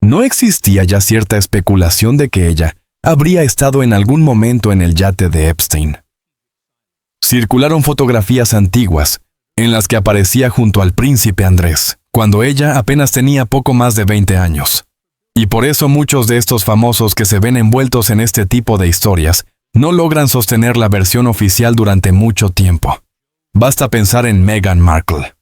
¿No existía ya cierta especulación de que ella habría estado en algún momento en el yate de Epstein? Circularon fotografías antiguas en las que aparecía junto al príncipe Andrés, cuando ella apenas tenía poco más de 20 años. Y por eso muchos de estos famosos que se ven envueltos en este tipo de historias no logran sostener la versión oficial durante mucho tiempo. Basta pensar en Meghan Markle.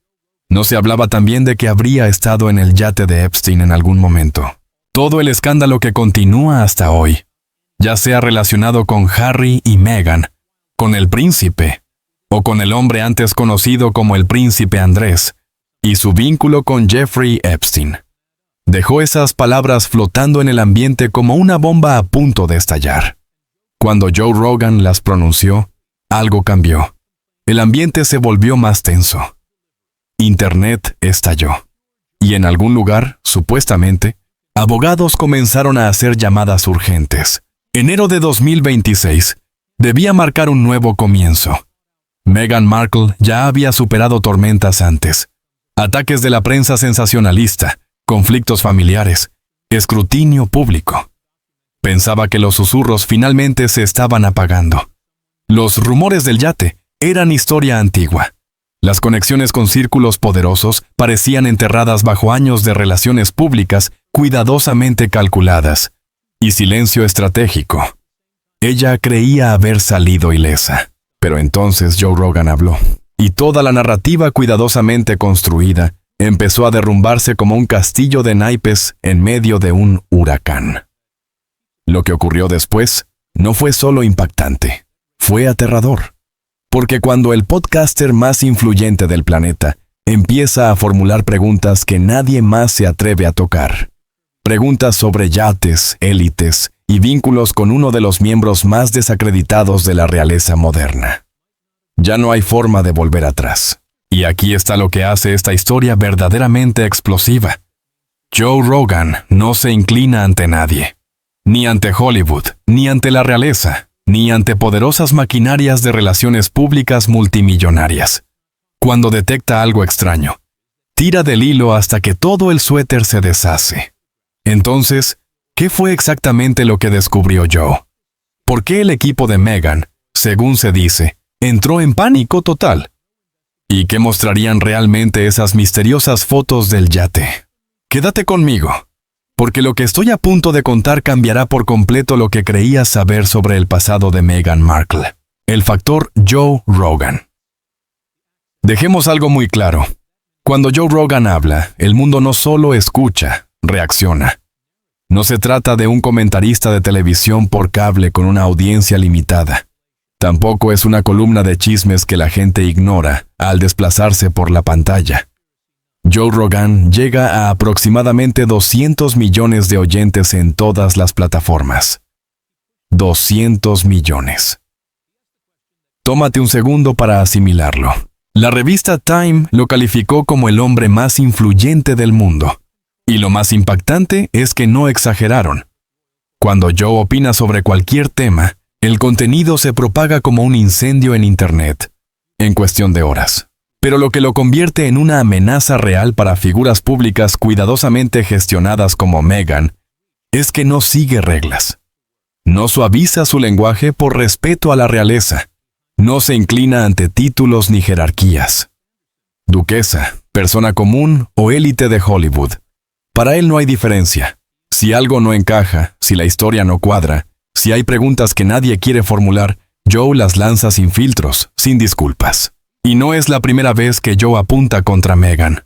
¿No se hablaba también de que habría estado en el yate de Epstein en algún momento? Todo el escándalo que continúa hasta hoy, ya sea relacionado con Harry y Meghan, con el príncipe, o con el hombre antes conocido como el príncipe Andrés, y su vínculo con Jeffrey Epstein, dejó esas palabras flotando en el ambiente como una bomba a punto de estallar. Cuando Joe Rogan las pronunció, algo cambió. El ambiente se volvió más tenso. Internet estalló. Y en algún lugar, supuestamente, abogados comenzaron a hacer llamadas urgentes. Enero de 2026 debía marcar un nuevo comienzo. Meghan Markle ya había superado tormentas antes. Ataques de la prensa sensacionalista, conflictos familiares, escrutinio público. Pensaba que los susurros finalmente se estaban apagando. Los rumores del yate eran historia antigua. Las conexiones con círculos poderosos parecían enterradas bajo años de relaciones públicas cuidadosamente calculadas y silencio estratégico. Ella creía haber salido ilesa, pero entonces Joe Rogan habló, y toda la narrativa cuidadosamente construida empezó a derrumbarse como un castillo de naipes en medio de un huracán. Lo que ocurrió después no fue solo impactante, fue aterrador. Porque cuando el podcaster más influyente del planeta empieza a formular preguntas que nadie más se atreve a tocar, preguntas sobre yates, élites y vínculos con uno de los miembros más desacreditados de la realeza moderna, ya no hay forma de volver atrás. Y aquí está lo que hace esta historia verdaderamente explosiva. Joe Rogan no se inclina ante nadie, ni ante Hollywood, ni ante la realeza, ni ante poderosas maquinarias de relaciones públicas multimillonarias. Cuando detecta algo extraño, tira del hilo hasta que todo el suéter se deshace. Entonces, ¿qué fue exactamente lo que descubrió Joe? ¿Por qué el equipo de Meghan, según se dice, entró en pánico total? ¿Y qué mostrarían realmente esas misteriosas fotos del yate? Quédate conmigo, porque lo que estoy a punto de contar cambiará por completo lo que creías saber sobre el pasado de Meghan Markle. El factor Joe Rogan. Dejemos algo muy claro. Cuando Joe Rogan habla, el mundo no solo escucha, reacciona. No se trata de un comentarista de televisión por cable con una audiencia limitada. Tampoco es una columna de chismes que la gente ignora al desplazarse por la pantalla. Joe Rogan llega a aproximadamente 200 millones de oyentes en todas las plataformas. 200 millones. Tómate un segundo para asimilarlo. La revista Time lo calificó como el hombre más influyente del mundo. Y lo más impactante es que no exageraron. Cuando Joe opina sobre cualquier tema, el contenido se propaga como un incendio en Internet, en cuestión de horas. Pero lo que lo convierte en una amenaza real para figuras públicas cuidadosamente gestionadas como Meghan es que no sigue reglas. No suaviza su lenguaje por respeto a la realeza. No se inclina ante títulos ni jerarquías. Duquesa, persona común o élite de Hollywood. Para él no hay diferencia. Si algo no encaja, si la historia no cuadra, si hay preguntas que nadie quiere formular, Joe las lanza sin filtros, sin disculpas. Y no es la primera vez que Joe apunta contra Meghan.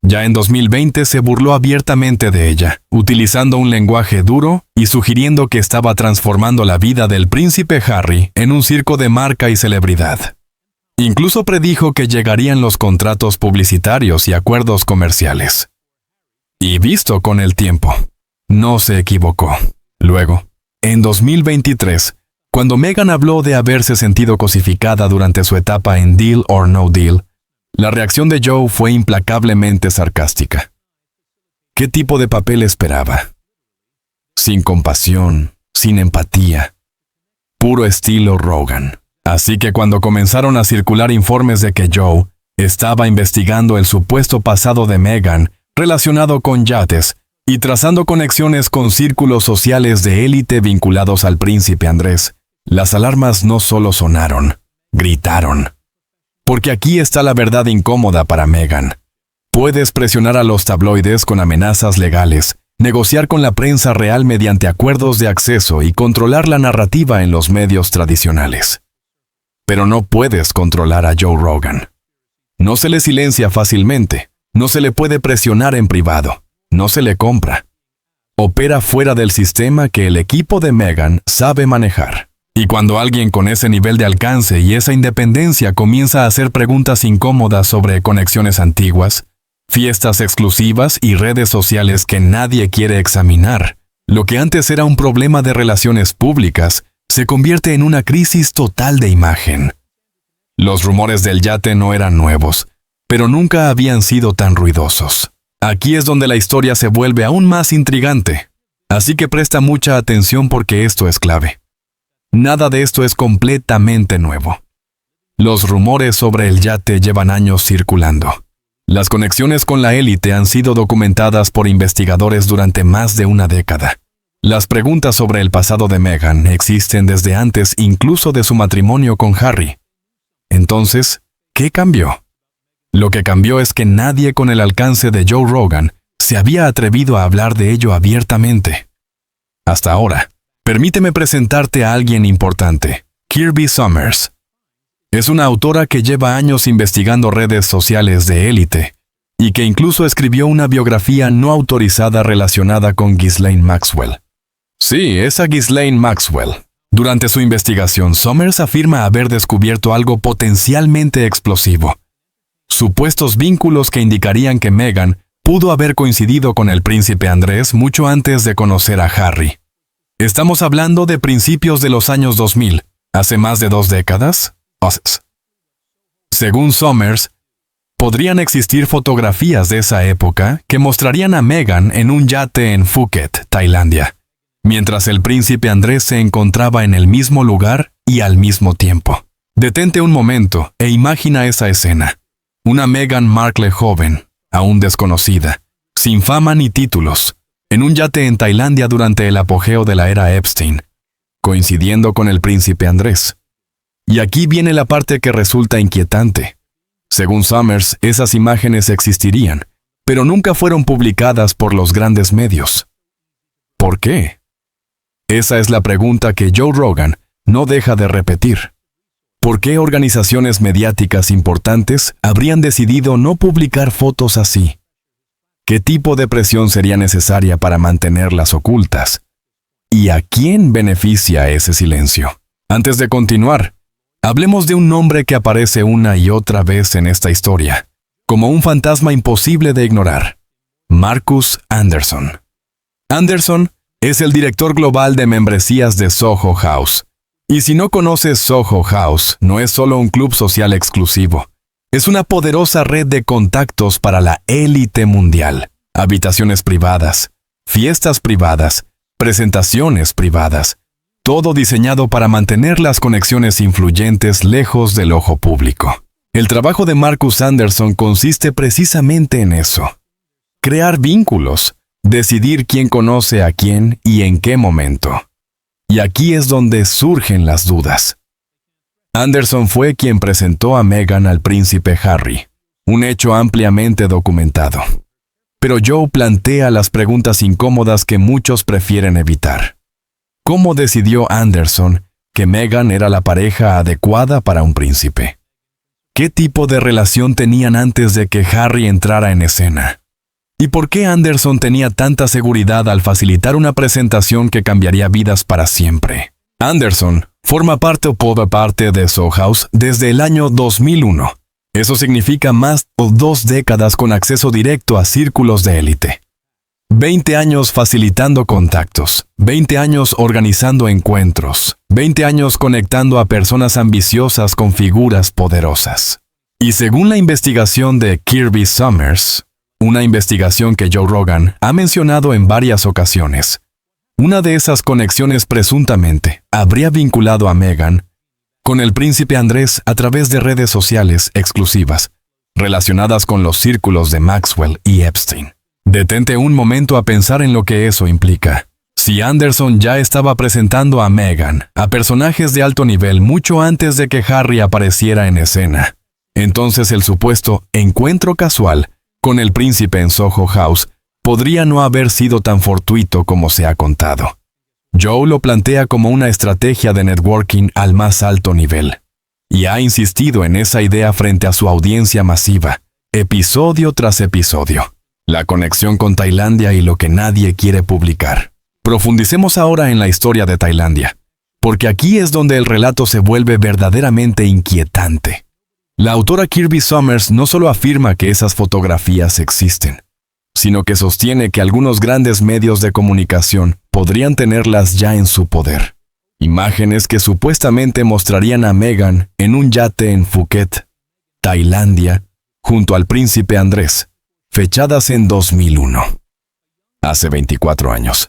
Ya en 2020 se burló abiertamente de ella, utilizando un lenguaje duro y sugiriendo que estaba transformando la vida del príncipe Harry en un circo de marca y celebridad. Incluso predijo que llegarían los contratos publicitarios y acuerdos comerciales. Y visto con el tiempo, no se equivocó. Luego, en 2023, cuando Meghan habló de haberse sentido cosificada durante su etapa en Deal or No Deal, la reacción de Joe fue implacablemente sarcástica. ¿Qué tipo de papel esperaba? Sin compasión, sin empatía. Puro estilo Rogan. Así que cuando comenzaron a circular informes de que Joe estaba investigando el supuesto pasado de Meghan relacionado con yates, y trazando conexiones con círculos sociales de élite vinculados al príncipe Andrés, las alarmas no solo sonaron, gritaron. Porque aquí está la verdad incómoda para Meghan. Puedes presionar a los tabloides con amenazas legales, negociar con la prensa real mediante acuerdos de acceso y controlar la narrativa en los medios tradicionales. Pero no puedes controlar a Joe Rogan. No se le silencia fácilmente, no se le puede presionar en privado, no se le compra. Opera fuera del sistema que el equipo de Meghan sabe manejar. Y cuando alguien con ese nivel de alcance y esa independencia comienza a hacer preguntas incómodas sobre conexiones antiguas, fiestas exclusivas y redes sociales que nadie quiere examinar, lo que antes era un problema de relaciones públicas se convierte en una crisis total de imagen. Los rumores del yate no eran nuevos, pero nunca habían sido tan ruidosos. Aquí es donde la historia se vuelve aún más intrigante, así que presta mucha atención porque esto es clave. Nada de esto es completamente nuevo. Los rumores sobre el yate llevan años circulando. Las conexiones con la élite han sido documentadas por investigadores durante más de una década. Las preguntas sobre el pasado de Meghan existen desde antes incluso de su matrimonio con Harry. Entonces, ¿qué cambió? Lo que cambió es que nadie con el alcance de Joe Rogan se había atrevido a hablar de ello abiertamente. Hasta ahora, permíteme presentarte a alguien importante, Kirby Sommers. Es una autora que lleva años investigando redes sociales de élite y que incluso escribió una biografía no autorizada relacionada con Ghislaine Maxwell. Sí, esa Ghislaine Maxwell. Durante su investigación, Sommers afirma haber descubierto algo potencialmente explosivo. Supuestos vínculos que indicarían que Meghan pudo haber coincidido con el príncipe Andrés mucho antes de conocer a Harry. Estamos hablando de principios de los años 2000, hace más de 2 décadas. Según Sommers, podrían existir fotografías de esa época que mostrarían a Meghan en un yate en Phuket, Tailandia, mientras el príncipe Andrés se encontraba en el mismo lugar y al mismo tiempo. Detente un momento e imagina esa escena. Una Meghan Markle joven, aún desconocida, sin fama ni títulos, en un yate en Tailandia durante el apogeo de la era Epstein, coincidiendo con el príncipe Andrés. Y aquí viene la parte que resulta inquietante. Según Sommers, esas imágenes existirían, pero nunca fueron publicadas por los grandes medios. ¿Por qué? Esa es la pregunta que Joe Rogan no deja de repetir. ¿Por qué organizaciones mediáticas importantes habrían decidido no publicar fotos así? ¿Qué tipo de presión sería necesaria para mantenerlas ocultas? ¿Y a quién beneficia ese silencio? Antes de continuar, hablemos de un nombre que aparece una y otra vez en esta historia, como un fantasma imposible de ignorar: Marcus Anderson. Anderson es el director global de membresías de Soho House. Y si no conoces Soho House, no es solo un club social exclusivo. Es una poderosa red de contactos para la élite mundial. Habitaciones privadas, fiestas privadas, presentaciones privadas. Todo diseñado para mantener las conexiones influyentes lejos del ojo público. El trabajo de Marcus Anderson consiste precisamente en eso. Crear vínculos, decidir quién conoce a quién y en qué momento. Y aquí es donde surgen las dudas. Anderson fue quien presentó a Meghan al príncipe Harry, un hecho ampliamente documentado. Pero Joe plantea las preguntas incómodas que muchos prefieren evitar. ¿Cómo decidió Anderson que Meghan era la pareja adecuada para un príncipe? ¿Qué tipo de relación tenían antes de que Harry entrara en escena? ¿Y por qué Anderson tenía tanta seguridad al facilitar una presentación que cambiaría vidas para siempre? Anderson forma parte de Soho House desde el año 2001. Eso significa más de 2 décadas con acceso directo a círculos de élite. 20 años facilitando contactos, 20 años organizando encuentros, 20 años conectando a personas ambiciosas con figuras poderosas. Y según la investigación de Kirby Sommers, una investigación que Joe Rogan ha mencionado en varias ocasiones, una de esas conexiones presuntamente habría vinculado a Meghan con el príncipe Andrés a través de redes sociales exclusivas, relacionadas con los círculos de Maxwell y Epstein. Detente un momento a pensar en lo que eso implica. Si Anderson ya estaba presentando a Meghan a personajes de alto nivel mucho antes de que Harry apareciera en escena, entonces el supuesto encuentro casual con el príncipe en Soho House podría no haber sido tan fortuito como se ha contado. Joe lo plantea como una estrategia de networking al más alto nivel, y ha insistido en esa idea frente a su audiencia masiva, episodio tras episodio. La conexión con Tailandia y lo que nadie quiere publicar. Profundicemos ahora en la historia de Tailandia, porque aquí es donde el relato se vuelve verdaderamente inquietante. La autora Kirby Sommers no solo afirma que esas fotografías existen, sino que sostiene que algunos grandes medios de comunicación podrían tenerlas ya en su poder. Imágenes que supuestamente mostrarían a Meghan en un yate en Phuket, Tailandia, junto al príncipe Andrés, fechadas en 2001. Hace 24 años.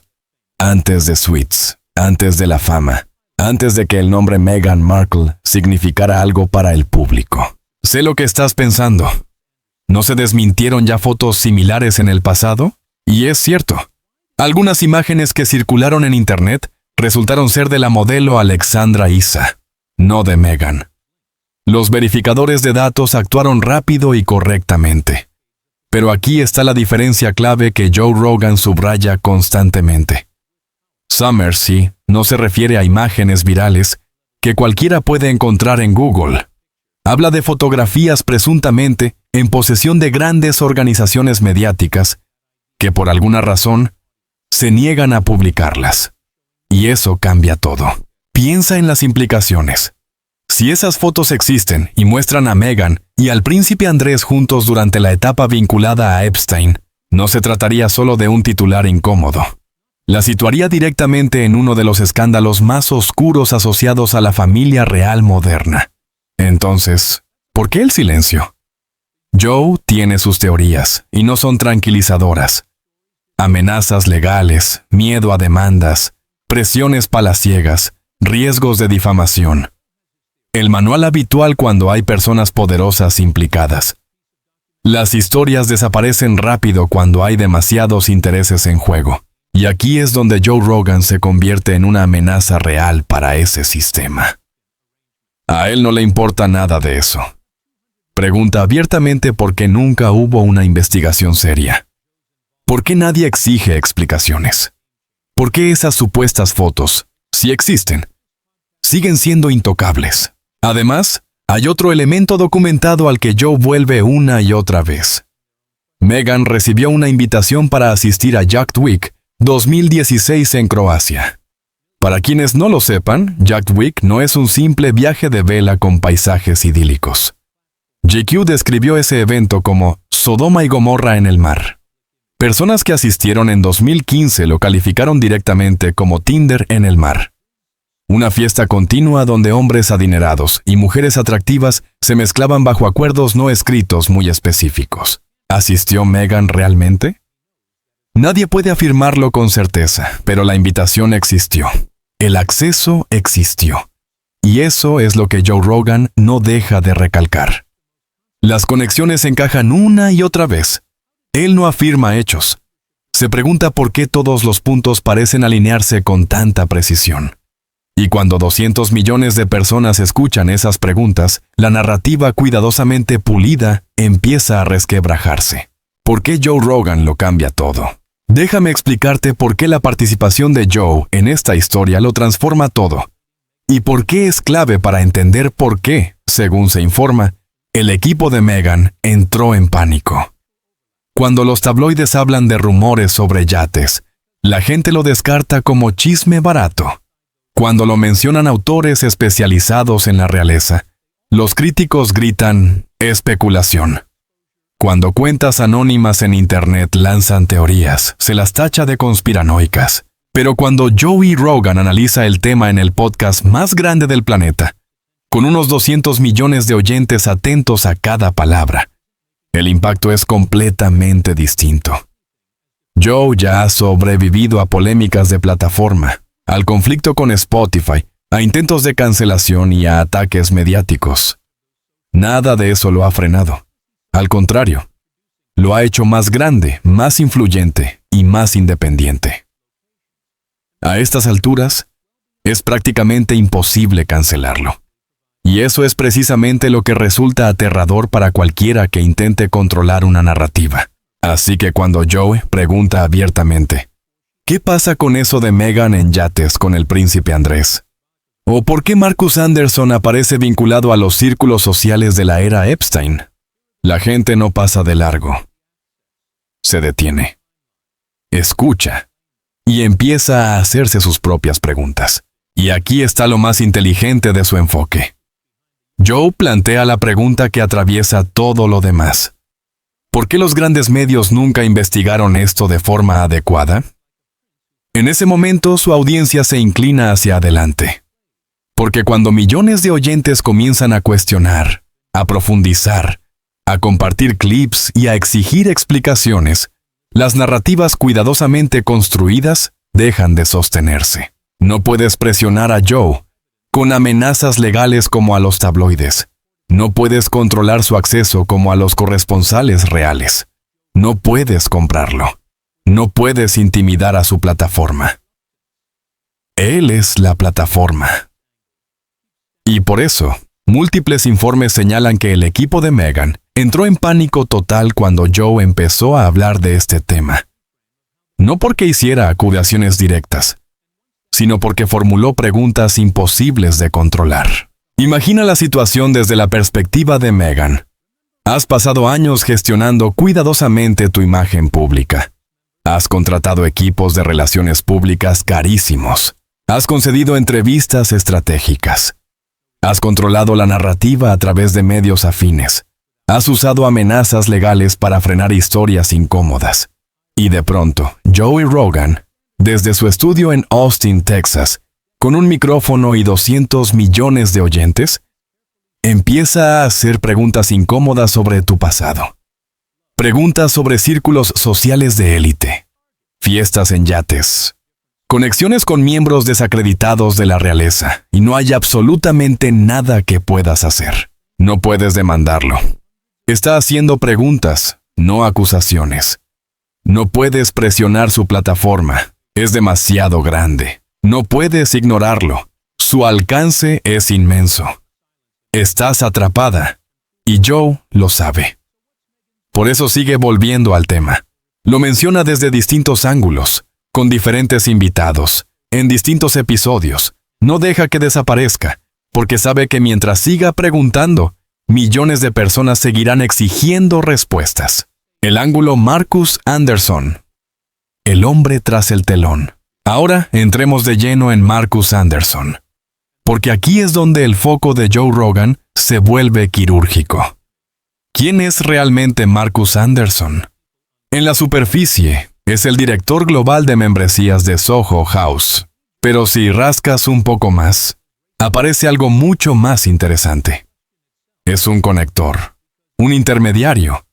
Antes de Suits, antes de la fama, antes de que el nombre Meghan Markle significara algo para el público. Sé lo que estás pensando. ¿No se desmintieron ya fotos similares en el pasado? Y es cierto. Algunas imágenes que circularon en Internet resultaron ser de la modelo Alexandra Issa, no de Meghan. Los verificadores de datos actuaron rápido y correctamente. Pero aquí está la diferencia clave que Joe Rogan subraya constantemente. Sommers no se refiere a imágenes virales que cualquiera puede encontrar en Google. Habla de fotografías presuntamente en posesión de grandes organizaciones mediáticas que por alguna razón se niegan a publicarlas. Y eso cambia todo. Piensa en las implicaciones. Si esas fotos existen y muestran a Meghan y al príncipe Andrés juntos durante la etapa vinculada a Epstein, no se trataría solo de un titular incómodo. La situaría directamente en uno de los escándalos más oscuros asociados a la familia real moderna. Entonces, ¿por qué el silencio? Joe tiene sus teorías, y no son tranquilizadoras. Amenazas legales, miedo a demandas, presiones palaciegas, riesgos de difamación. El manual habitual cuando hay personas poderosas implicadas. Las historias desaparecen rápido cuando hay demasiados intereses en juego. Y aquí es donde Joe Rogan se convierte en una amenaza real para ese sistema. A él no le importa nada de eso. Pregunta abiertamente por qué nunca hubo una investigación seria. ¿Por qué nadie exige explicaciones? ¿Por qué esas supuestas fotos, si existen, siguen siendo intocables? Además, hay otro elemento documentado al que Joe vuelve una y otra vez. Meghan recibió una invitación para asistir a Yacht Week 2016 en Croacia. Para quienes no lo sepan, Yacht Week no es un simple viaje de vela con paisajes idílicos. GQ describió ese evento como Sodoma y Gomorra en el mar. Personas que asistieron en 2015 lo calificaron directamente como Tinder en el mar. Una fiesta continua donde hombres adinerados y mujeres atractivas se mezclaban bajo acuerdos no escritos muy específicos. ¿Asistió Meghan realmente? Nadie puede afirmarlo con certeza, pero la invitación existió. El acceso existió. Y eso es lo que Joe Rogan no deja de recalcar. Las conexiones encajan una y otra vez. Él no afirma hechos. Se pregunta por qué todos los puntos parecen alinearse con tanta precisión. Y cuando 200 millones de personas escuchan esas preguntas, la narrativa cuidadosamente pulida empieza a resquebrajarse. ¿Por qué Joe Rogan lo cambia todo? Déjame explicarte por qué la participación de Joe en esta historia lo transforma todo. Y por qué es clave para entender por qué, según se informa, el equipo de Meghan entró en pánico. Cuando los tabloides hablan de rumores sobre yates, la gente lo descarta como chisme barato. Cuando lo mencionan autores especializados en la realeza, los críticos gritan especulación. Cuando cuentas anónimas en Internet lanzan teorías, se las tacha de conspiranoicas. Pero cuando Joey Rogan analiza el tema en el podcast más grande del planeta, con unos 200 millones de oyentes atentos a cada palabra, el impacto es completamente distinto. Joe ya ha sobrevivido a polémicas de plataforma, al conflicto con Spotify, a intentos de cancelación y a ataques mediáticos. Nada de eso lo ha frenado. Al contrario, lo ha hecho más grande, más influyente y más independiente. A estas alturas, es prácticamente imposible cancelarlo. Y eso es precisamente lo que resulta aterrador para cualquiera que intente controlar una narrativa. Así que cuando Joe pregunta abiertamente, ¿qué pasa con eso de Meghan en yates con el príncipe Andrés? ¿O por qué Marcus Anderson aparece vinculado a los círculos sociales de la era Epstein? La gente no pasa de largo. Se detiene. Escucha. Y empieza a hacerse sus propias preguntas. Y aquí está lo más inteligente de su enfoque. Joe plantea la pregunta que atraviesa todo lo demás. ¿Por qué los grandes medios nunca investigaron esto de forma adecuada? En ese momento su audiencia se inclina hacia adelante. Porque cuando millones de oyentes comienzan a cuestionar, a profundizar, a compartir clips y a exigir explicaciones, las narrativas cuidadosamente construidas dejan de sostenerse. No puedes presionar a Joe con amenazas legales como a los tabloides. No puedes controlar su acceso como a los corresponsales reales. No puedes comprarlo. No puedes intimidar a su plataforma. Él es la plataforma. Y por eso, múltiples informes señalan que el equipo de Meghan entró en pánico total cuando Joe empezó a hablar de este tema. No porque hiciera acusaciones directas, sino porque formuló preguntas imposibles de controlar. Imagina la situación desde la perspectiva de Meghan. Has pasado años gestionando cuidadosamente tu imagen pública. Has contratado equipos de relaciones públicas carísimos. Has concedido entrevistas estratégicas. Has controlado la narrativa a través de medios afines. Has usado amenazas legales para frenar historias incómodas. Y de pronto, Joe Rogan, desde su estudio en Austin, Texas, con un micrófono y 200 millones de oyentes, empieza a hacer preguntas incómodas sobre tu pasado. Preguntas sobre círculos sociales de élite, fiestas en yates, conexiones con miembros desacreditados de la realeza, y no hay absolutamente nada que puedas hacer. No puedes demandarlo. Está haciendo preguntas, no acusaciones. No puedes presionar su plataforma. Es demasiado grande. No puedes ignorarlo. Su alcance es inmenso. Estás atrapada. Y Joe lo sabe. Por eso sigue volviendo al tema. Lo menciona desde distintos ángulos, con diferentes invitados, en distintos episodios. No deja que desaparezca, porque sabe que mientras siga preguntando, millones de personas seguirán exigiendo respuestas. El ángulo Marcus Anderson. El hombre tras el telón. Ahora entremos de lleno en Marcus Anderson, porque aquí es donde el foco de Joe Rogan se vuelve quirúrgico. ¿Quién es realmente Marcus Anderson? En la superficie, es el director global de membresías de Soho House. Pero si rascas un poco más, aparece algo mucho más interesante. Es un conector, un intermediario,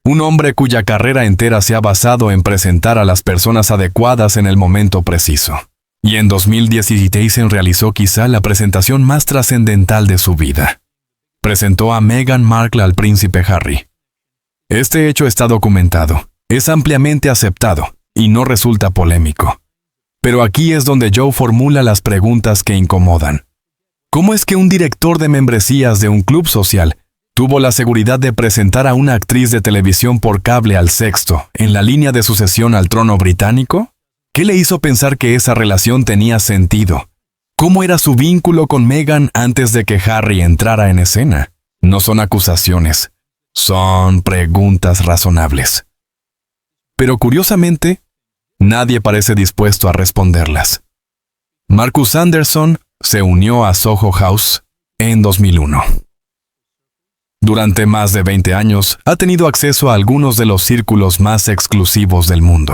un hombre cuya carrera entera se ha basado en presentar a las personas adecuadas en el momento preciso. Y en 2016 realizó quizá la presentación más trascendental de su vida. Presentó a Meghan Markle al príncipe Harry. Este hecho está documentado, es ampliamente aceptado y no resulta polémico. Pero aquí es donde Joe formula las preguntas que incomodan. ¿Cómo es que un director de membresías de un club social tuvo la seguridad de presentar a una actriz de televisión por cable al sexto en la línea de sucesión al trono británico? ¿Qué le hizo pensar que esa relación tenía sentido? ¿Cómo era su vínculo con Meghan antes de que Harry entrara en escena? No son acusaciones, son preguntas razonables. Pero curiosamente, nadie parece dispuesto a responderlas. Marcus Anderson se unió a Soho House en 2001. Durante más de 20 años, ha tenido acceso a algunos de los círculos más exclusivos del mundo.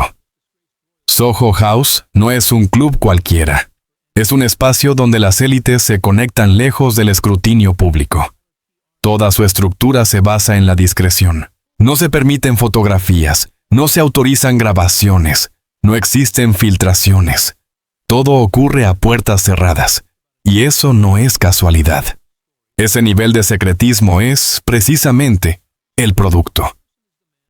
Soho House no es un club cualquiera. Es un espacio donde las élites se conectan lejos del escrutinio público. Toda su estructura se basa en la discreción. No se permiten fotografías, no se autorizan grabaciones, no existen filtraciones. Todo ocurre a puertas cerradas, y eso no es casualidad. Ese nivel de secretismo es, precisamente, el producto.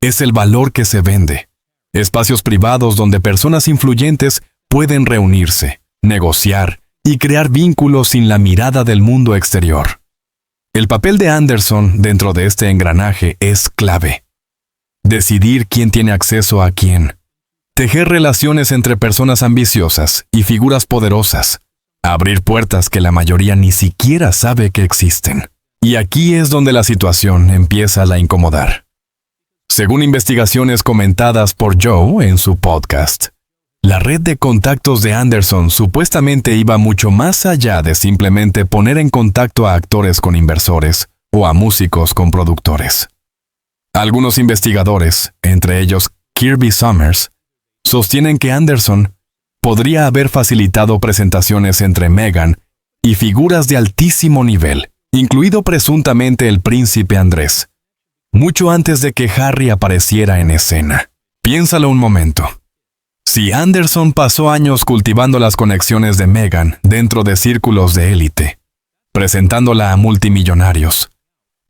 Es el valor que se vende. Espacios privados donde personas influyentes pueden reunirse, negociar y crear vínculos sin la mirada del mundo exterior. El papel de Anderson dentro de este engranaje es clave. Decidir quién tiene acceso a quién. Tejer relaciones entre personas ambiciosas y figuras poderosas. Abrir puertas que la mayoría ni siquiera sabe que existen. Y aquí es donde la situación empieza a incomodar. Según investigaciones comentadas por Joe en su podcast, la red de contactos de Anderson supuestamente iba mucho más allá de simplemente poner en contacto a actores con inversores o a músicos con productores. Algunos investigadores, entre ellos Kirby Summers, sostienen que Anderson podría haber facilitado presentaciones entre Meghan y figuras de altísimo nivel, incluido presuntamente el príncipe Andrés, mucho antes de que Harry apareciera en escena. Piénsalo un momento. Si Anderson pasó años cultivando las conexiones de Meghan dentro de círculos de élite, presentándola a multimillonarios,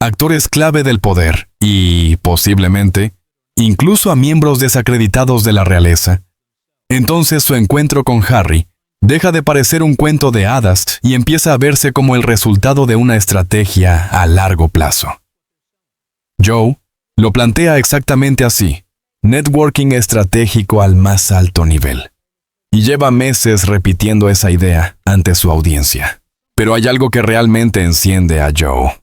actores clave del poder y, posiblemente, incluso a miembros desacreditados de la realeza, entonces su encuentro con Harry deja de parecer un cuento de hadas y empieza a verse como el resultado de una estrategia a largo plazo. Joe lo plantea exactamente así: networking estratégico al más alto nivel. Y lleva meses repitiendo esa idea ante su audiencia. Pero hay algo que realmente enciende a Joe.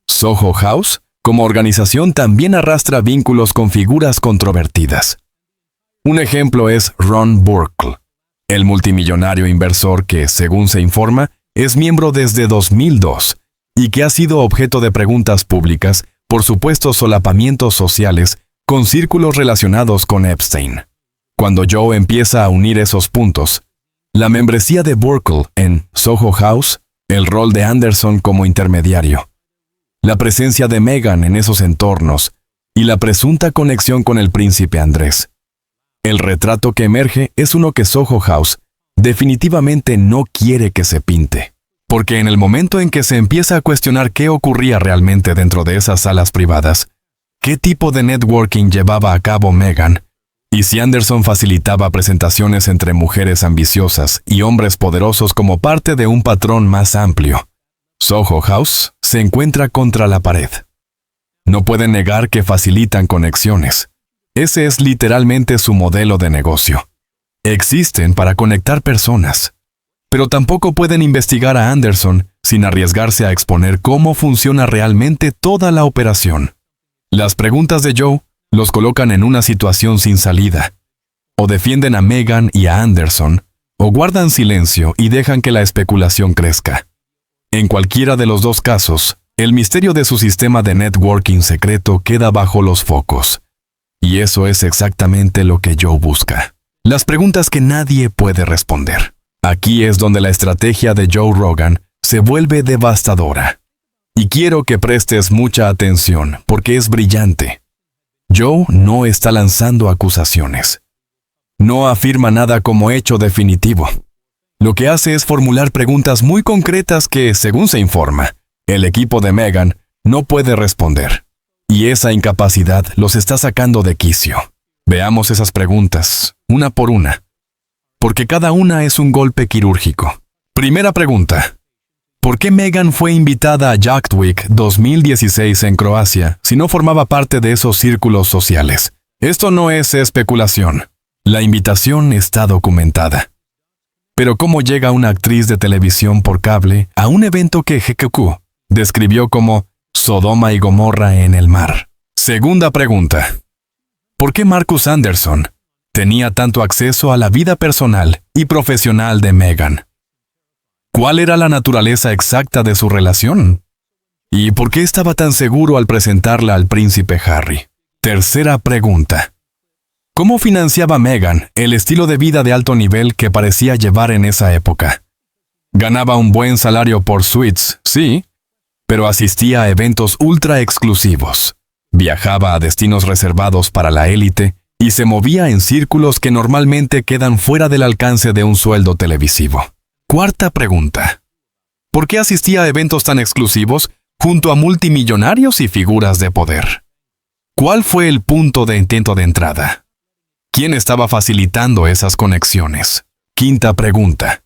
Soho House, como organización, también arrastra vínculos con figuras controvertidas. Un ejemplo es Ron Burkle, el multimillonario inversor que, según se informa, es miembro desde 2002 y que ha sido objeto de preguntas públicas por supuestos solapamientos sociales con círculos relacionados con Epstein. Cuando Joe empieza a unir esos puntos, la membresía de Burkle en Soho House, el rol de Anderson como intermediario, la presencia de Meghan en esos entornos y la presunta conexión con el príncipe Andrés. El retrato que emerge es uno que Soho House definitivamente no quiere que se pinte. Porque en el momento en que se empieza a cuestionar qué ocurría realmente dentro de esas salas privadas, qué tipo de networking llevaba a cabo Meghan, y si Anderson facilitaba presentaciones entre mujeres ambiciosas y hombres poderosos como parte de un patrón más amplio, Soho House se encuentra contra la pared. No pueden negar que facilitan conexiones. Ese es literalmente su modelo de negocio. Existen para conectar personas, pero tampoco pueden investigar a Anderson sin arriesgarse a exponer cómo funciona realmente toda la operación. Las preguntas de Joe los colocan en una situación sin salida. O defienden a Meghan y a Anderson, o guardan silencio y dejan que la especulación crezca. En cualquiera de los dos casos, el misterio de su sistema de networking secreto queda bajo los focos. Y eso es exactamente lo que Joe busca. Las preguntas que nadie puede responder. Aquí es donde la estrategia de Joe Rogan se vuelve devastadora. Y quiero que prestes mucha atención, porque es brillante. Joe no está lanzando acusaciones. No afirma nada como hecho definitivo. Lo que hace es formular preguntas muy concretas que, según se informa, el equipo de Meghan no puede responder. Y esa incapacidad los está sacando de quicio. Veamos esas preguntas, una por una, porque cada una es un golpe quirúrgico. Primera pregunta: ¿por qué Meghan fue invitada a Yacht Week 2016 en Croacia si no formaba parte de esos círculos sociales? Esto no es especulación. La invitación está documentada. Pero ¿cómo llega una actriz de televisión por cable a un evento que GQ describió como Sodoma y Gomorra en el mar? Segunda pregunta: ¿por qué Marcus Anderson tenía tanto acceso a la vida personal y profesional de Meghan? ¿Cuál era la naturaleza exacta de su relación? ¿Y por qué estaba tan seguro al presentarla al príncipe Harry? Tercera pregunta: ¿cómo financiaba Meghan el estilo de vida de alto nivel que parecía llevar en esa época? Ganaba un buen salario por suites, sí, pero asistía a eventos ultra exclusivos. Viajaba a destinos reservados para la élite y se movía en círculos que normalmente quedan fuera del alcance de un sueldo televisivo. Cuarta pregunta: ¿por qué asistía a eventos tan exclusivos junto a multimillonarios y figuras de poder? ¿Cuál fue el punto de intento de entrada? ¿Quién estaba facilitando esas conexiones? Quinta pregunta.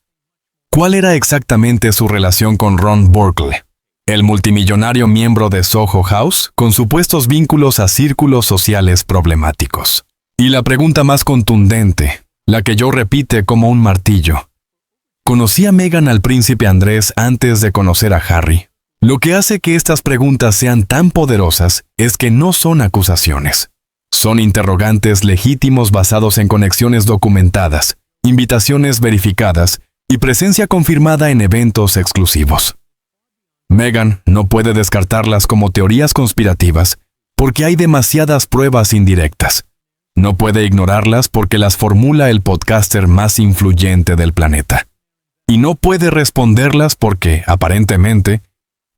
¿Cuál era exactamente su relación con Ron Burkle, el multimillonario miembro de Soho House con supuestos vínculos a círculos sociales problemáticos? Y la pregunta más contundente, la que Joe repite como un martillo. ¿Conocía Meghan al príncipe Andrés antes de conocer a Harry? Lo que hace que estas preguntas sean tan poderosas es que no son acusaciones. Son interrogantes legítimos basados en conexiones documentadas, invitaciones verificadas y presencia confirmada en eventos exclusivos. Meghan no puede descartarlas como teorías conspirativas porque hay demasiadas pruebas indirectas. No puede ignorarlas porque las formula el podcaster más influyente del planeta. Y no puede responderlas porque, aparentemente,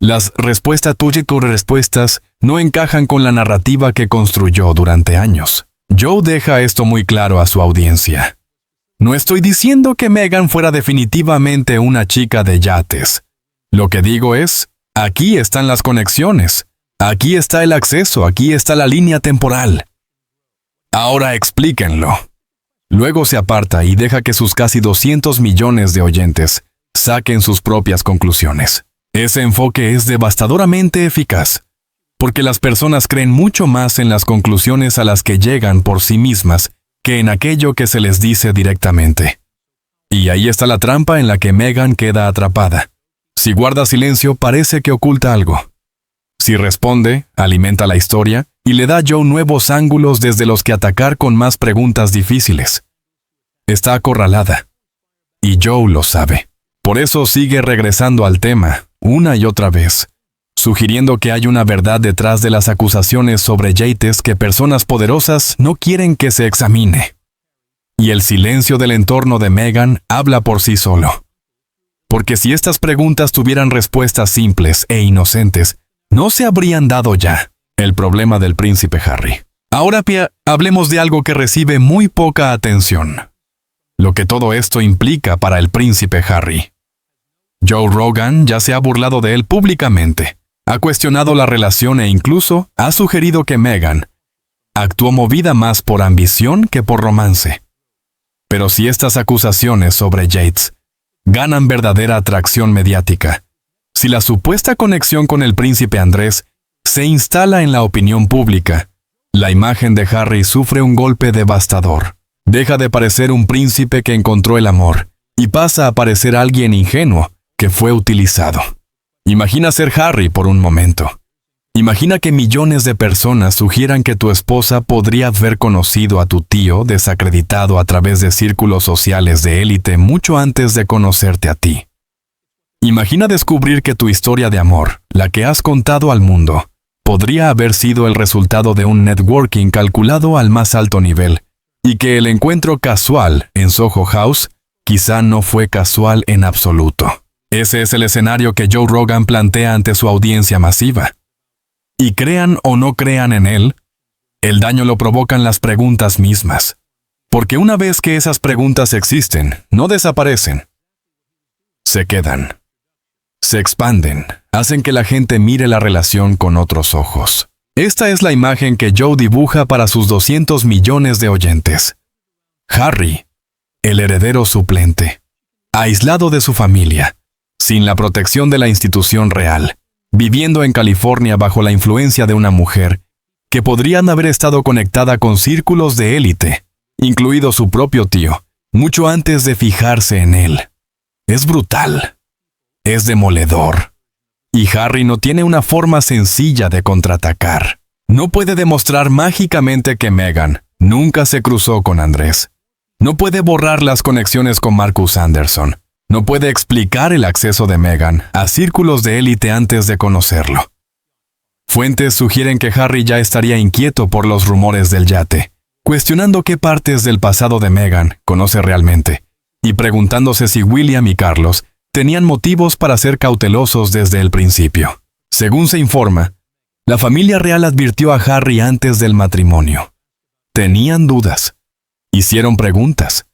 las respuestas no encajan con la narrativa que construyó durante años. Joe deja esto muy claro a su audiencia. No estoy diciendo que Meghan fuera definitivamente una chica de yates. Lo que digo es, aquí están las conexiones, aquí está el acceso, aquí está la línea temporal. Ahora explíquenlo. Luego se aparta y deja que sus casi 200 millones de oyentes saquen sus propias conclusiones. Ese enfoque es devastadoramente eficaz, porque las personas creen mucho más en las conclusiones a las que llegan por sí mismas que en aquello que se les dice directamente. Y ahí está la trampa en la que Meghan queda atrapada. Si guarda silencio, parece que oculta algo. Si responde, alimenta la historia y le da a Joe nuevos ángulos desde los que atacar con más preguntas difíciles. Está acorralada. Y Joe lo sabe. Por eso sigue regresando al tema, una y otra vez, sugiriendo que hay una verdad detrás de las acusaciones sobre yates que personas poderosas no quieren que se examine. Y el silencio del entorno de Meghan habla por sí solo. Porque si estas preguntas tuvieran respuestas simples e inocentes, no se habrían dado ya. El problema del príncipe Harry. Ahora, hablemos de algo que recibe muy poca atención. Lo que todo esto implica para el príncipe Harry. Joe Rogan ya se ha burlado de él públicamente, ha cuestionado la relación e incluso ha sugerido que Meghan actuó movida más por ambición que por romance. Pero si estas acusaciones sobre Yates ganan verdadera atracción mediática, si la supuesta conexión con el príncipe Andrés se instala en la opinión pública, la imagen de Harry sufre un golpe devastador. Deja de parecer un príncipe que encontró el amor y pasa a parecer alguien ingenuo que fue utilizado. Imagina ser Harry por un momento. Imagina que millones de personas sugieran que tu esposa podría haber conocido a tu tío desacreditado a través de círculos sociales de élite mucho antes de conocerte a ti. Imagina descubrir que tu historia de amor, la que has contado al mundo, podría haber sido el resultado de un networking calculado al más alto nivel, y que el encuentro casual en Soho House quizá no fue casual en absoluto. Ese es el escenario que Joe Rogan plantea ante su audiencia masiva. Y crean o no crean en él, el daño lo provocan las preguntas mismas. Porque una vez que esas preguntas existen, no desaparecen. Se quedan. Se expanden, hacen que la gente mire la relación con otros ojos. Esta es la imagen que Joe dibuja para sus 200 millones de oyentes. Harry, el heredero suplente, aislado de su familia, sin la protección de la institución real, viviendo en California bajo la influencia de una mujer que podrían haber estado conectada con círculos de élite, incluido su propio tío, mucho antes de fijarse en él. Es brutal. Es demoledor. Y Harry no tiene una forma sencilla de contraatacar. No puede demostrar mágicamente que Meghan nunca se cruzó con Andrés. No puede borrar las conexiones con Marcus Anderson. No puede explicar el acceso de Meghan a círculos de élite antes de conocerlo. Fuentes sugieren que Harry ya estaría inquieto por los rumores del yate, cuestionando qué partes del pasado de Meghan conoce realmente, y preguntándose si William y Carlos tenían motivos para ser cautelosos desde el principio. Según se informa, la familia real advirtió a Harry antes del matrimonio. Tenían dudas. Hicieron preguntas.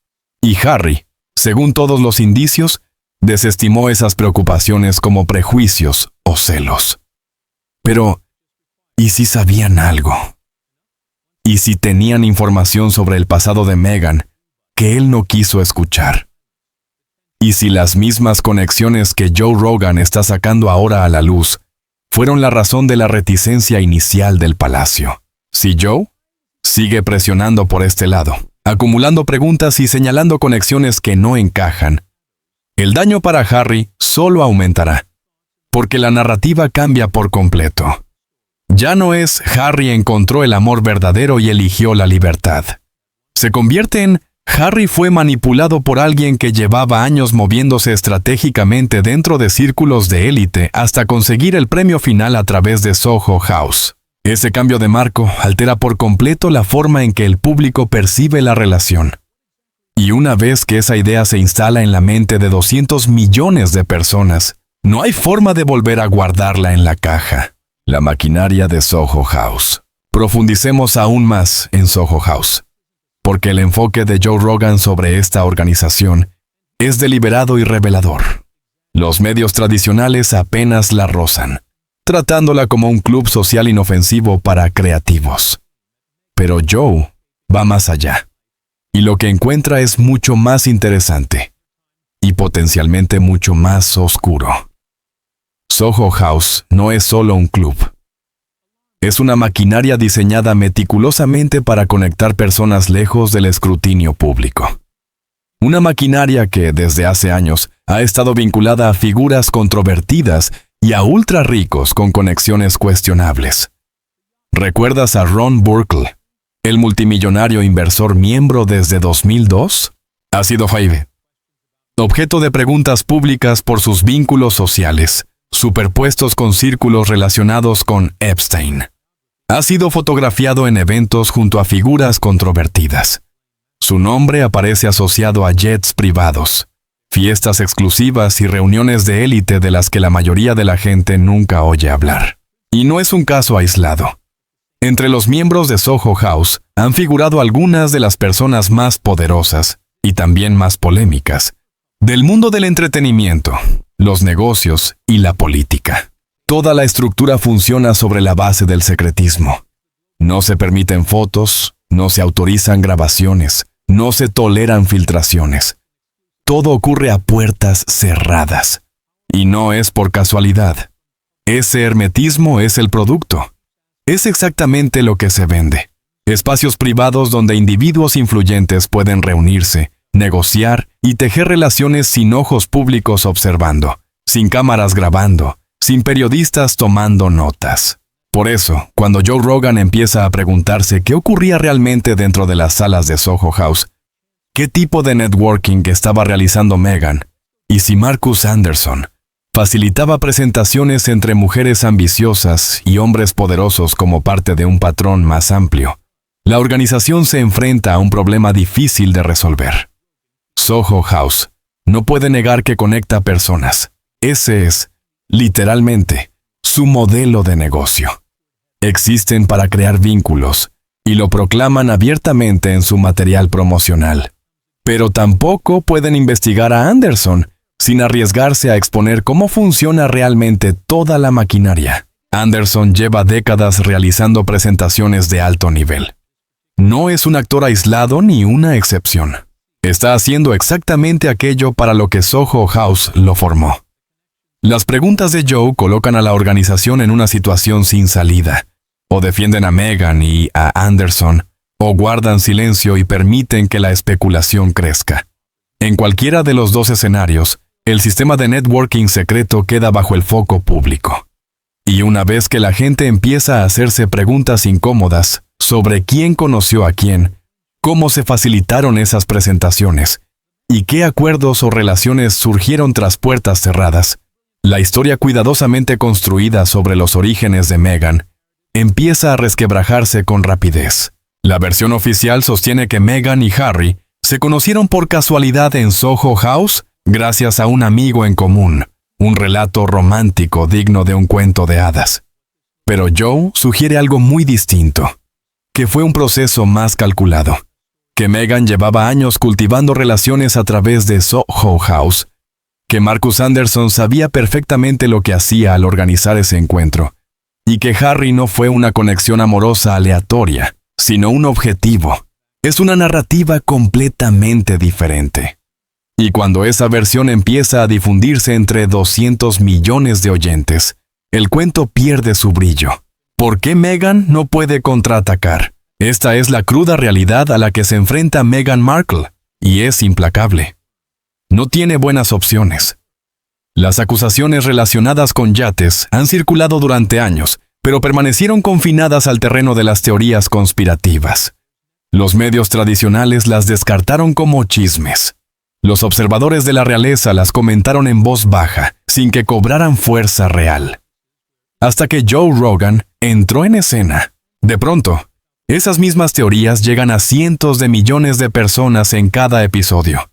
Y Harry, según todos los indicios, desestimó esas preocupaciones como prejuicios o celos. Pero, ¿y si sabían algo? y si tenían información sobre el pasado de Meghan que él no quiso escuchar. Y si las mismas conexiones que Joe Rogan está sacando ahora a la luz fueron la razón de la reticencia inicial del palacio. Si Joe sigue presionando por este lado, acumulando preguntas y señalando conexiones que no encajan, el daño para Harry solo aumentará, porque la narrativa cambia por completo. Ya no es Harry encontró el amor verdadero y eligió la libertad. Se convierte en Harry fue manipulado por alguien que llevaba años moviéndose estratégicamente dentro de círculos de élite hasta conseguir el premio final a través de Soho House. Ese cambio de marco altera por completo la forma en que el público percibe la relación. Y una vez que esa idea se instala en la mente de 200 millones de personas, no hay forma de volver a guardarla en la caja. La maquinaria de Soho House. Profundicemos aún más en Soho House, porque el enfoque de Joe Rogan sobre esta organización es deliberado y revelador. Los medios tradicionales apenas la rozan, tratándola como un club social inofensivo para creativos. Pero Joe va más allá, y lo que encuentra es mucho más interesante, y potencialmente mucho más oscuro. Soho House no es solo un club. Es una maquinaria diseñada meticulosamente para conectar personas lejos del escrutinio público. Una maquinaria que, desde hace años, ha estado vinculada a figuras controvertidas y a ultra ricos con conexiones cuestionables. ¿Recuerdas a Ron Burkle, el multimillonario inversor miembro desde 2002? Ha sido objeto de preguntas públicas por sus vínculos sociales, superpuestos con círculos relacionados con Epstein. Ha sido fotografiado en eventos junto a figuras controvertidas. Su nombre aparece asociado a jets privados, fiestas exclusivas y reuniones de élite de las que la mayoría de la gente nunca oye hablar. Y no es un caso aislado. Entre los miembros de Soho House han figurado algunas de las personas más poderosas, y también más polémicas, del mundo del entretenimiento, los negocios y la política. Toda la estructura funciona sobre la base del secretismo. No se permiten fotos, no se autorizan grabaciones, no se toleran filtraciones. Todo ocurre a puertas cerradas. Y no es por casualidad. Ese hermetismo es el producto. Es exactamente lo que se vende. Espacios privados donde individuos influyentes pueden reunirse, negociar y tejer relaciones sin ojos públicos observando, sin cámaras grabando, sin periodistas tomando notas. Por eso, cuando Joe Rogan empieza a preguntarse qué ocurría realmente dentro de las salas de Soho House, qué tipo de networking estaba realizando Meghan, y si Marcus Anderson facilitaba presentaciones entre mujeres ambiciosas y hombres poderosos como parte de un patrón más amplio, la organización se enfrenta a un problema difícil de resolver. Soho House no puede negar que conecta personas. Ese es, literalmente, su modelo de negocio. Existen para crear vínculos y lo proclaman abiertamente en su material promocional. Pero tampoco pueden investigar a Anderson sin arriesgarse a exponer cómo funciona realmente toda la maquinaria. Anderson lleva décadas realizando presentaciones de alto nivel. No es un actor aislado ni una excepción. Está haciendo exactamente aquello para lo que Soho House lo formó. Las preguntas de Joe colocan a la organización en una situación sin salida. O defienden a Meghan y a Anderson, o guardan silencio y permiten que la especulación crezca. En cualquiera de los dos escenarios, el sistema de networking secreto queda bajo el foco público. Y una vez que la gente empieza a hacerse preguntas incómodas sobre quién conoció a quién, cómo se facilitaron esas presentaciones, y qué acuerdos o relaciones surgieron tras puertas cerradas, la historia cuidadosamente construida sobre los orígenes de Meghan empieza a resquebrajarse con rapidez. La versión oficial sostiene que Meghan y Harry se conocieron por casualidad en Soho House gracias a un amigo en común, un relato romántico digno de un cuento de hadas. Pero Joe sugiere algo muy distinto, que fue un proceso más calculado, que Meghan llevaba años cultivando relaciones a través de Soho House, que Marcus Anderson sabía perfectamente lo que hacía al organizar ese encuentro, y que Harry no fue una conexión amorosa aleatoria, sino un objetivo. Es una narrativa completamente diferente. Y cuando esa versión empieza a difundirse entre 200 millones de oyentes, el cuento pierde su brillo. ¿Por qué Meghan no puede contraatacar? Esta es la cruda realidad a la que se enfrenta Meghan Markle, y es implacable. No tiene buenas opciones. Las acusaciones relacionadas con yates han circulado durante años, pero permanecieron confinadas al terreno de las teorías conspirativas. Los medios tradicionales las descartaron como chismes. Los observadores de la realeza las comentaron en voz baja, sin que cobraran fuerza real. Hasta que Joe Rogan entró en escena. De pronto, esas mismas teorías llegan a cientos de millones de personas en cada episodio.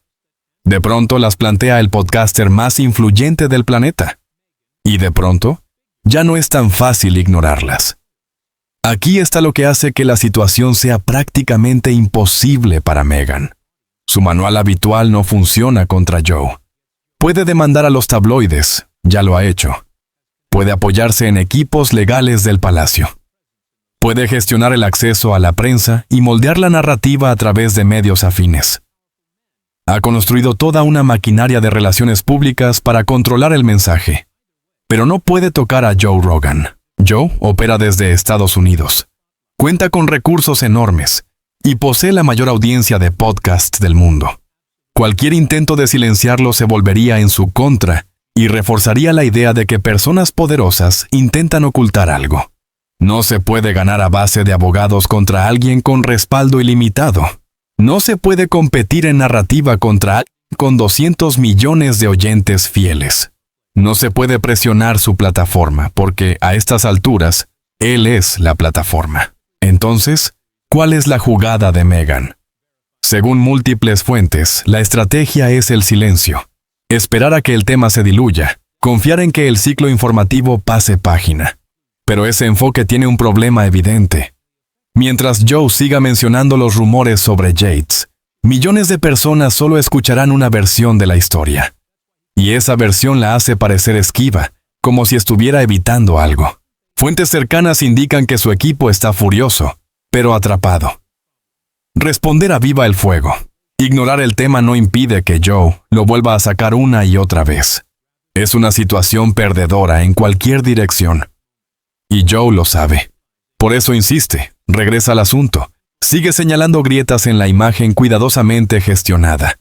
De pronto las plantea el podcaster más influyente del planeta. Y de pronto, ya no es tan fácil ignorarlas. Aquí está lo que hace que la situación sea prácticamente imposible para Meghan. Su manual habitual no funciona contra Joe. Puede demandar a los tabloides, ya lo ha hecho. Puede apoyarse en equipos legales del palacio. Puede gestionar el acceso a la prensa y moldear la narrativa a través de medios afines. Ha construido toda una maquinaria de relaciones públicas para controlar el mensaje. Pero no puede tocar a Joe Rogan. Joe opera desde Estados Unidos. Cuenta con recursos enormes y posee la mayor audiencia de podcasts del mundo. Cualquier intento de silenciarlo se volvería en su contra y reforzaría la idea de que personas poderosas intentan ocultar algo. No se puede ganar a base de abogados contra alguien con respaldo ilimitado. No se puede competir en narrativa contra alguien con 200 millones de oyentes fieles. No se puede presionar su plataforma porque, a estas alturas, él es la plataforma. Entonces, ¿cuál es la jugada de Meghan? Según múltiples fuentes, la estrategia es el silencio. Esperar a que el tema se diluya, confiar en que el ciclo informativo pase página. Pero ese enfoque tiene un problema evidente. Mientras Joe siga mencionando los rumores sobre Yates, millones de personas solo escucharán una versión de la historia. Y esa versión la hace parecer esquiva, como si estuviera evitando algo. Fuentes cercanas indican que su equipo está furioso, pero atrapado. Responder aviva el fuego. Ignorar el tema no impide que Joe lo vuelva a sacar una y otra vez. Es una situación perdedora en cualquier dirección. Y Joe lo sabe. Por eso insiste, regresa al asunto, sigue señalando grietas en la imagen cuidadosamente gestionada.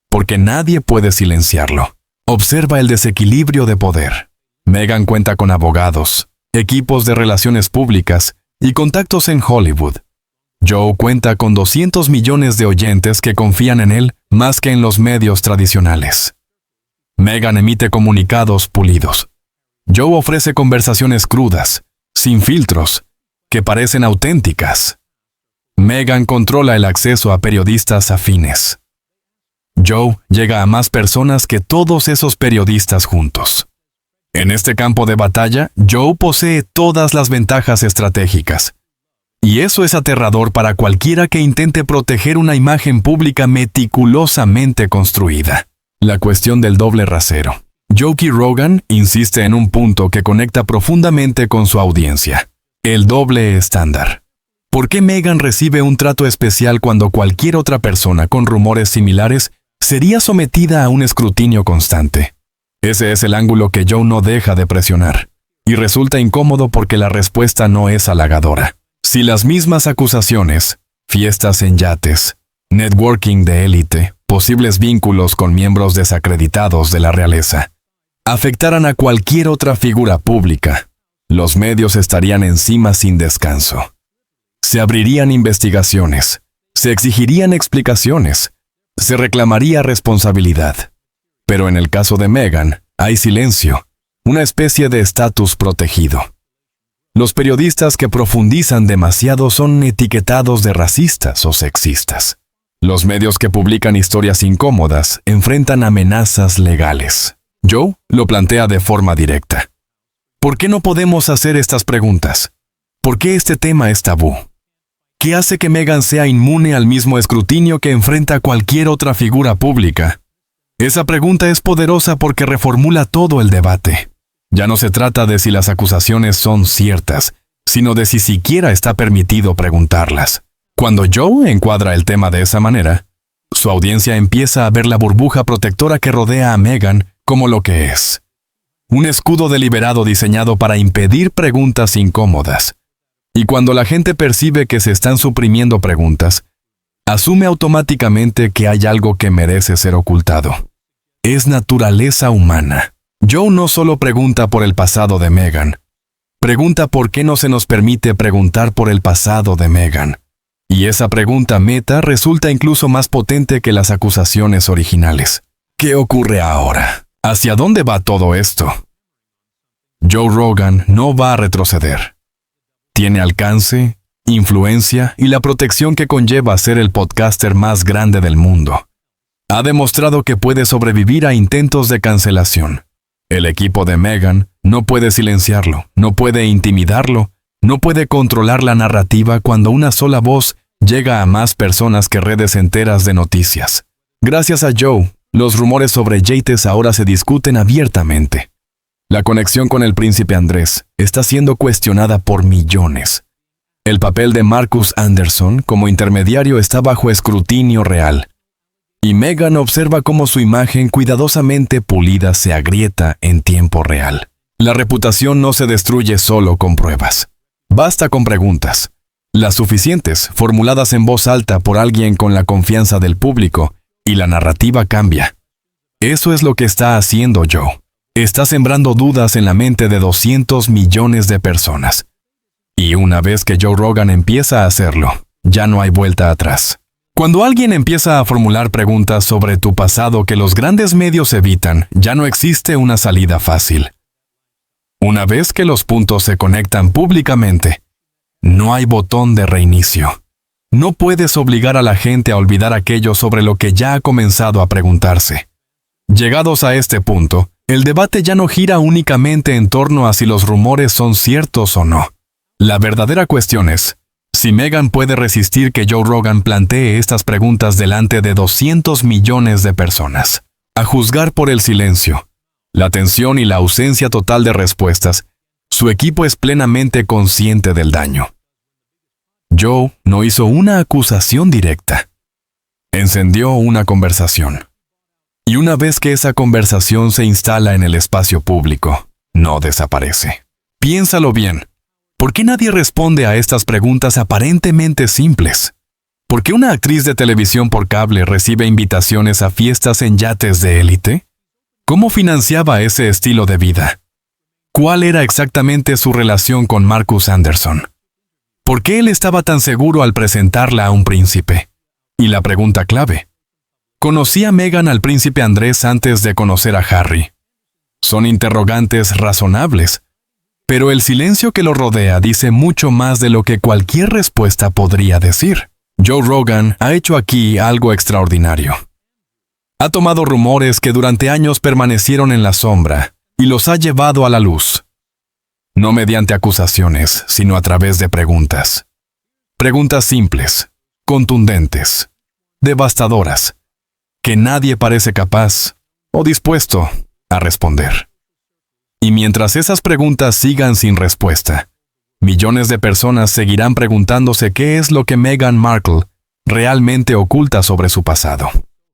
Porque nadie puede silenciarlo. Observa el desequilibrio de poder. Meghan cuenta con abogados, equipos de relaciones públicas y contactos en Hollywood. Joe cuenta con 200 millones de oyentes que confían en él más que en los medios tradicionales. Meghan emite comunicados pulidos. Joe ofrece conversaciones crudas, sin filtros, que parecen auténticas. Meghan controla el acceso a periodistas afines. Joe llega a más personas que todos esos periodistas juntos. En este campo de batalla, Joe posee todas las ventajas estratégicas. Y eso es aterrador para cualquiera que intente proteger una imagen pública meticulosamente construida. La cuestión del doble rasero. Joe Rogan insiste en un punto que conecta profundamente con su audiencia: el doble estándar. ¿Por qué Meghan recibe un trato especial cuando cualquier otra persona con rumores similares sería sometida a un escrutinio constante? Ese es el ángulo que Joe no deja de presionar, y resulta incómodo porque la respuesta no es halagadora. Si las mismas acusaciones, fiestas en yates, networking de élite, posibles vínculos con miembros desacreditados de la realeza, afectaran a cualquier otra figura pública, los medios estarían encima sin descanso. Se abrirían investigaciones, se exigirían explicaciones, se reclamaría responsabilidad. Pero en el caso de Meghan, hay silencio, una especie de estatus protegido. Los periodistas que profundizan demasiado son etiquetados de racistas o sexistas. Los medios que publican historias incómodas enfrentan amenazas legales. Joe lo plantea de forma directa. ¿Por qué no podemos hacer estas preguntas? ¿Por qué este tema es tabú? ¿Qué hace que Meghan sea inmune al mismo escrutinio que enfrenta cualquier otra figura pública? Esa pregunta es poderosa porque reformula todo el debate. Ya no se trata de si las acusaciones son ciertas, sino de si siquiera está permitido preguntarlas. Cuando Joe encuadra el tema de esa manera, su audiencia empieza a ver la burbuja protectora que rodea a Meghan como lo que es: un escudo deliberado diseñado para impedir preguntas incómodas. Y cuando la gente percibe que se están suprimiendo preguntas, asume automáticamente que hay algo que merece ser ocultado. Es naturaleza humana. Joe no solo pregunta por el pasado de Meghan, pregunta por qué no se nos permite preguntar por el pasado de Meghan. Y esa pregunta meta resulta incluso más potente que las acusaciones originales. ¿Qué ocurre ahora? ¿Hacia dónde va todo esto? Joe Rogan no va a retroceder. Tiene alcance, influencia y la protección que conlleva ser el podcaster más grande del mundo. Ha demostrado que puede sobrevivir a intentos de cancelación. El equipo de Meghan no puede silenciarlo, no puede intimidarlo, no puede controlar la narrativa cuando una sola voz llega a más personas que redes enteras de noticias. Gracias a Joe, los rumores sobre Yates ahora se discuten abiertamente. La conexión con el príncipe Andrés está siendo cuestionada por millones. El papel de Marcus Anderson como intermediario está bajo escrutinio real. Y Meghan observa cómo su imagen cuidadosamente pulida se agrieta en tiempo real. La reputación no se destruye solo con pruebas. Basta con preguntas, las suficientes, formuladas en voz alta por alguien con la confianza del público, y la narrativa cambia. Eso es lo que está haciendo Joe. Está sembrando dudas en la mente de 200 millones de personas. Y una vez que Joe Rogan empieza a hacerlo, ya no hay vuelta atrás. Cuando alguien empieza a formular preguntas sobre tu pasado que los grandes medios evitan, ya no existe una salida fácil. Una vez que los puntos se conectan públicamente, no hay botón de reinicio. No puedes obligar a la gente a olvidar aquello sobre lo que ya ha comenzado a preguntarse. Llegados a este punto, el debate ya no gira únicamente en torno a si los rumores son ciertos o no. La verdadera cuestión es si Meghan puede resistir que Joe Rogan plantee estas preguntas delante de 200 millones de personas. A juzgar por el silencio, la tensión y la ausencia total de respuestas, su equipo es plenamente consciente del daño. Joe no hizo una acusación directa. Encendió una conversación. Y una vez que esa conversación se instala en el espacio público, no desaparece. Piénsalo bien. ¿Por qué nadie responde a estas preguntas aparentemente simples? ¿Por qué una actriz de televisión por cable recibe invitaciones a fiestas en yates de élite? ¿Cómo financiaba ese estilo de vida? ¿Cuál era exactamente su relación con Marcus Anderson? ¿Por qué él estaba tan seguro al presentarla a un príncipe? Y la pregunta clave: ¿conocía Meghan al príncipe Andrés antes de conocer a Harry? Son interrogantes razonables, pero el silencio que lo rodea dice mucho más de lo que cualquier respuesta podría decir. Joe Rogan ha hecho aquí algo extraordinario. Ha tomado rumores que durante años permanecieron en la sombra y los ha llevado a la luz. No mediante acusaciones, sino a través de preguntas. Preguntas simples, contundentes, devastadoras, que nadie parece capaz o dispuesto a responder. Y mientras esas preguntas sigan sin respuesta, millones de personas seguirán preguntándose qué es lo que Meghan Markle realmente oculta sobre su pasado.